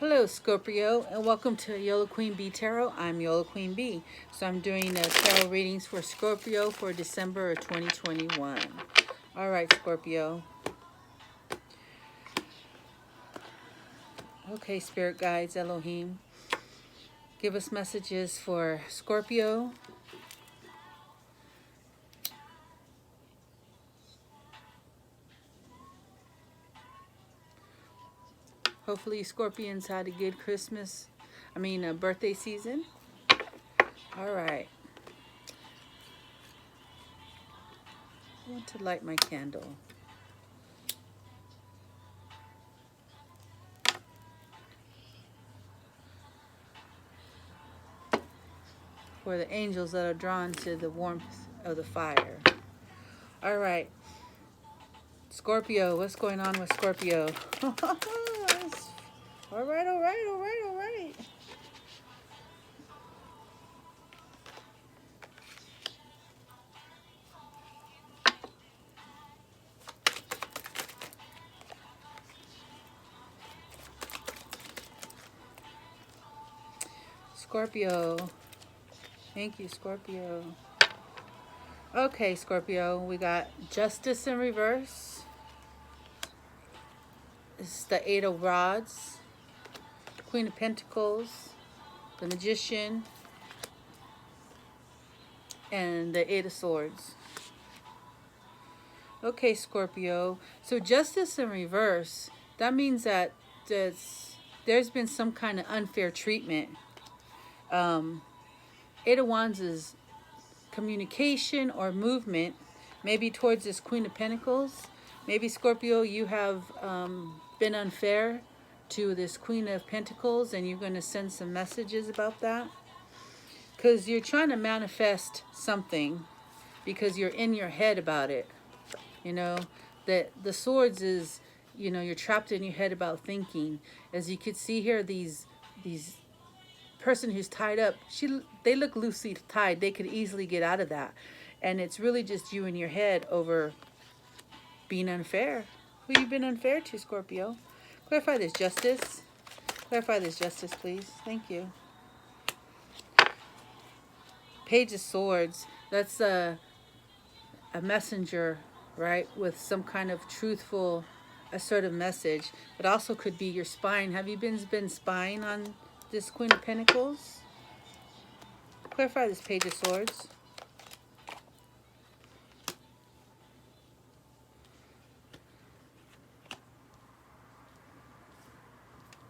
Hello Scorpio, and welcome to Yolo Queen Bee Tarot. I'm Yolo Queen Bee. So I'm doing tarot readings for Scorpio for December of 2021. Alright Scorpio. Okay, Spirit Guides, Elohim. Give us messages for Scorpio. Hopefully Scorpions had a good Christmas. Birthday season. Alright. I want to light my candle. For the angels that are drawn to the warmth of the fire. Alright. Scorpio, what's going on with Scorpio? Alright. Scorpio. Thank you, Scorpio. Okay, Scorpio, we got Justice in reverse. This is the Eight of Rods, Queen of Pentacles, the Magician, and the Eight of Swords. Okay, Scorpio. So Justice in reverse, that means that there's been some kind of unfair treatment. Eight of Wands is communication or movement, maybe towards this Queen of Pentacles. Maybe Scorpio, you have been unfair to this Queen of Pentacles, and you're going to send some messages about that, because you're trying to manifest something because you're in your head about it. You know, that the swords is, you know, you're trapped in your head about thinking. As you could see here, these person who's tied up, they look loosely tied. They could easily get out of that, and it's really just you in your head over being unfair. Who you been unfair to, Scorpio? Clarify this justice. Clarify this justice, please. Thank you. Page of Swords. That's a messenger, right? With some kind of truthful, assertive message. It also could be your spine. Have you been spying on this Queen of Pentacles? Clarify this Page of Swords.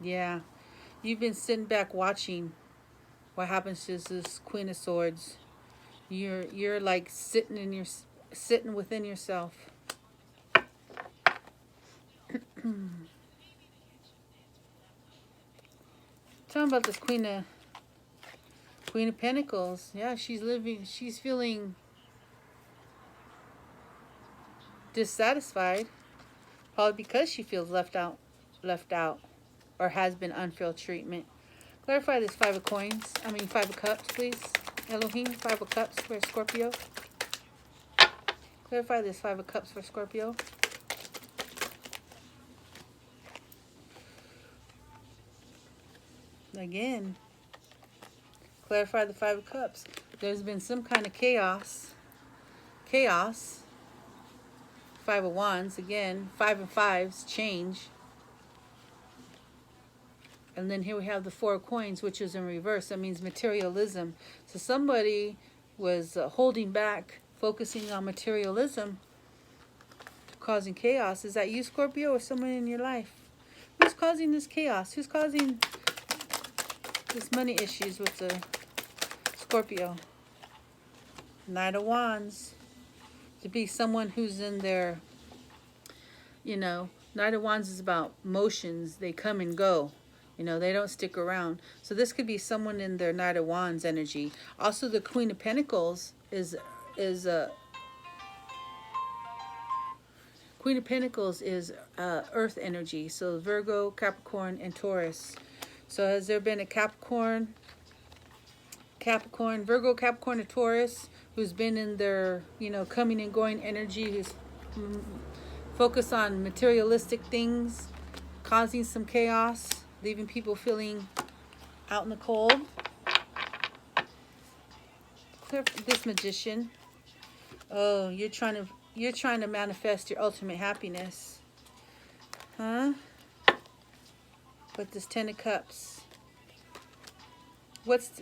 Yeah, you've been sitting back watching what happens to this Queen of Swords. You're like sitting within yourself. Talking about this Queen of Pentacles. Yeah, she's feeling dissatisfied, probably because she feels left out, or has been unfair treatment. Clarify this Five of Cups, please. Elohim, Five of Cups for Scorpio. Clarify this Five of Cups for Scorpio. Again, clarify the Five of Cups. There's been some kind of chaos. Five of Wands, again, Five and Fives, change. And then here we have the Four of Coins, which is in reverse. That means materialism. So somebody was holding back, focusing on materialism, causing chaos. Is that you, Scorpio, or someone in your life? Who's causing this chaos? Who's causing this money issues with the Scorpio? Knight of Wands. To be someone who's in their, you know, Knight of Wands is about motions. They come and go. You know, they don't stick around. So this could be someone in their Knight of Wands energy. Also, the Queen of Pentacles is Queen of Pentacles is Earth energy. So Virgo, Capricorn, and Taurus. So has there been a Virgo, Capricorn, or Taurus who's been in their, you know, coming and going energy, who's focused on materialistic things, causing some chaos? leaving people feeling out in the cold. Clear this Magician. Oh, you're trying to manifest your ultimate happiness. Huh? With this Ten of Cups. What's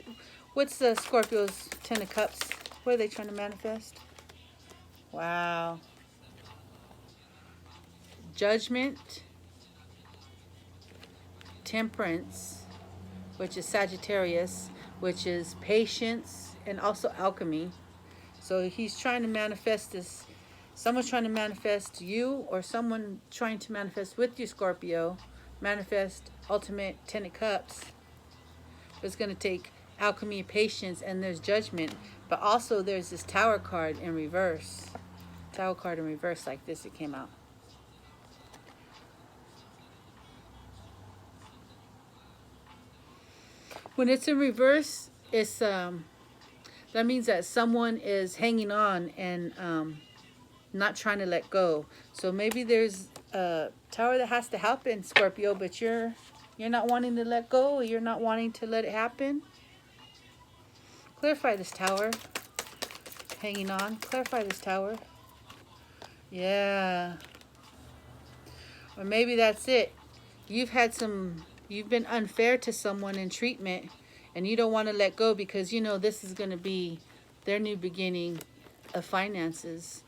the Scorpio's Ten of Cups? What are they trying to manifest? Wow. Judgment. Temperance, which is Sagittarius, which is patience, and also alchemy. So he's trying to manifest this. Someone's trying to manifest you, or someone trying to manifest with you, Scorpio. Manifest ultimate Ten of Cups. It's going to take alchemy, patience, and there's judgment. But also there's this Tower card in reverse. Tower card in reverse like this. It came out. When it's in reverse, it's that means that someone is hanging on and not trying to let go. So maybe there's a Tower that has to happen, Scorpio, but you're not wanting to let go. Or you're not wanting to let it happen. Clarify this Tower. Hanging on. Clarify this Tower. Yeah. Or maybe that's it. You've been unfair to someone in treatment, and you don't want to let go because you know this is going to be their new beginning of finances.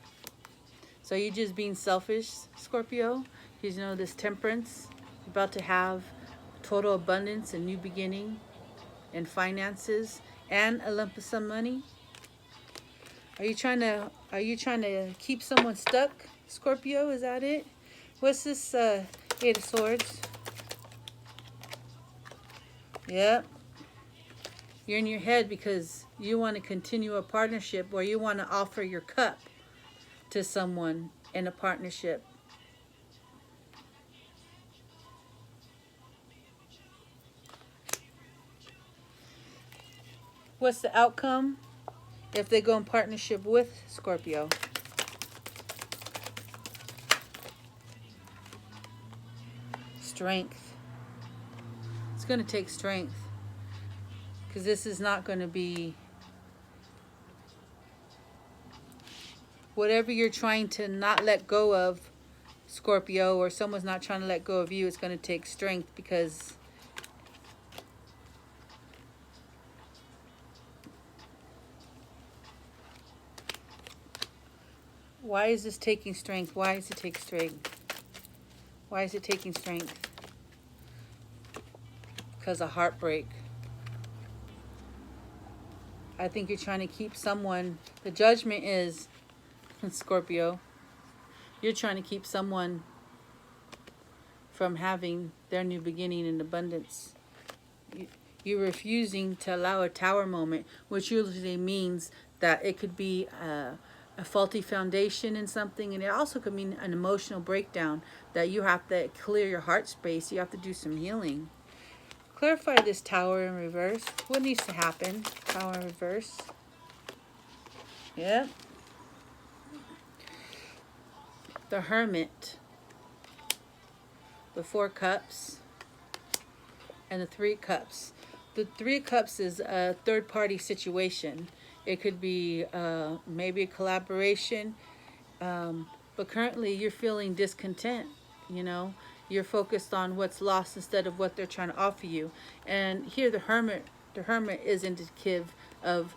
So you're just being selfish, Scorpio. You know this Temperance. You're about to have total abundance and new beginning in finances and a lump of some money. Are you trying to keep someone stuck, Scorpio? Is that it? What's this Eight of Swords? Yep. You're in your head because you want to continue a partnership, or you want to offer your cup to someone in a partnership. What's the outcome if they go in partnership with Scorpio? Strength. It's going to take strength, because this is not going to be whatever you're trying to not let go of, Scorpio, or someone's not trying to let go of you. It's going to take strength, because why is this taking strength? Why does it take strength? Why is it taking strength? Because of heartbreak. I think you're trying to keep someone. The judgment is, Scorpio, you're trying to keep someone from having their new beginning in abundance. You're refusing to allow a Tower moment, which usually means that it could be a faulty foundation in something, and it also could mean an emotional breakdown that you have to clear your heart space. You have to do some healing. Clarify this Tower in reverse. What needs to happen? Tower in reverse. Yep. The Hermit. The Four Cups. And the Three Cups. The Three Cups is a third-party situation. It could be maybe a collaboration. But currently you're feeling discontent, you know. You're focused on what's lost instead of what they're trying to offer you. And here the Hermit is indicative of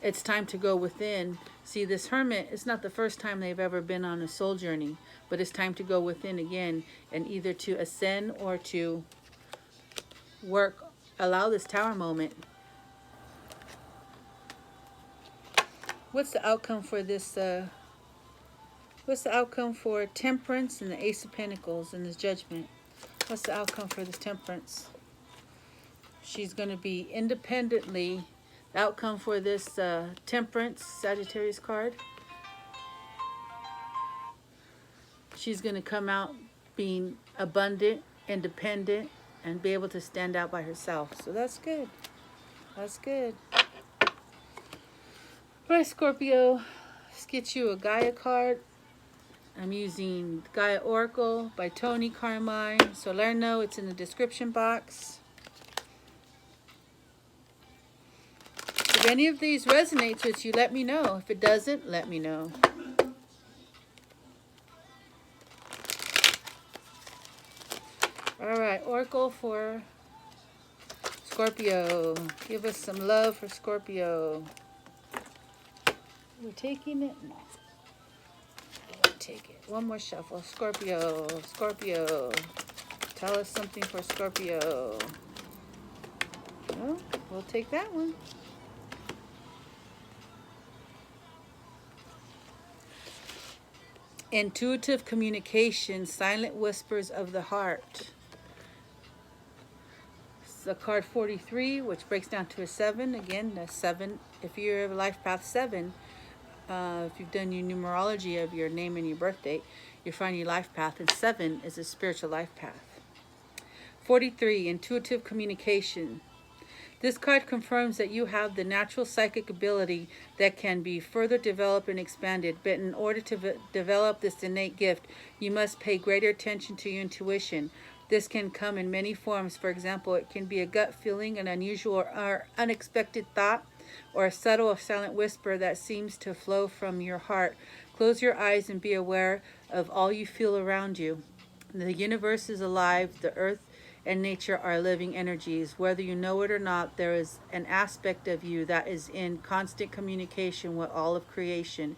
it's time to go within. See, this Hermit, it's not the first time they've ever been on a soul journey, but it's time to go within again, and either to ascend or to work, allow this Tower moment. What's the outcome for this what's the outcome for Temperance and the Ace of Pentacles and this Judgment? What's the outcome for this Temperance? She's going to be independently. The outcome for this Temperance Sagittarius card. She's going to come out being abundant, independent, and be able to stand out by herself. So that's good. That's good. All right, Scorpio. Let's get you a Gaia card. I'm using Gaia Oracle by Toni, Carmine, Salerno. It's in the description box. If any of these resonates with you, let me know. If it doesn't, let me know. Alright, Oracle for Scorpio. Give us some love for Scorpio. We're taking it? No. We'll take it. One more shuffle. Scorpio. Scorpio. Tell us something for Scorpio. Well, we'll take that one. Intuitive communication, silent whispers of the heart. It's the card 43, which breaks down to a 7. Again, the 7. If you're life path 7, if you've done your numerology of your name and your birth date, you find your life path, and 7 is a spiritual life path. 43, intuitive communication. This card confirms that you have the natural psychic ability that can be further developed and expanded, but in order to develop this innate gift, you must pay greater attention to your intuition. This can come in many forms. For example, it can be a gut feeling, an unusual or unexpected thought, or a subtle or silent whisper that seems to flow from your heart. Close your eyes and be aware of all you feel around you. The universe is alive. The earth and nature are living energies. Whether you know it or not, there is an aspect of you that is in constant communication with all of creation.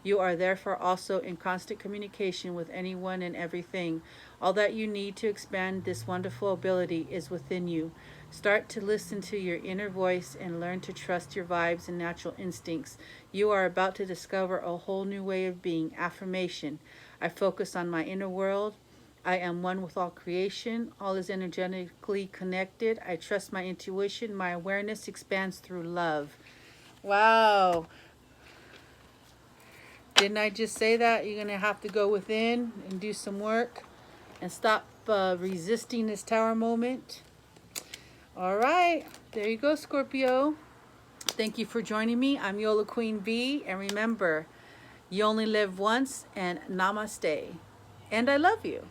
You are therefore also in constant communication with anyone and everything. All that you need to expand this wonderful ability is within you. Start to listen to your inner voice and learn to trust your vibes and natural instincts. You are about to discover a whole new way of being. Affirmation. I focus on my inner world. I am one with all creation. All is energetically connected. I trust my intuition. My awareness expands through love. Wow. Didn't I just say that? You're going to have to go within and do some work and stop resisting this tower moment. All right. There you go, Scorpio. Thank you for joining me. I'm Yolo Queen B. And remember, you only live once, and namaste. And I love you.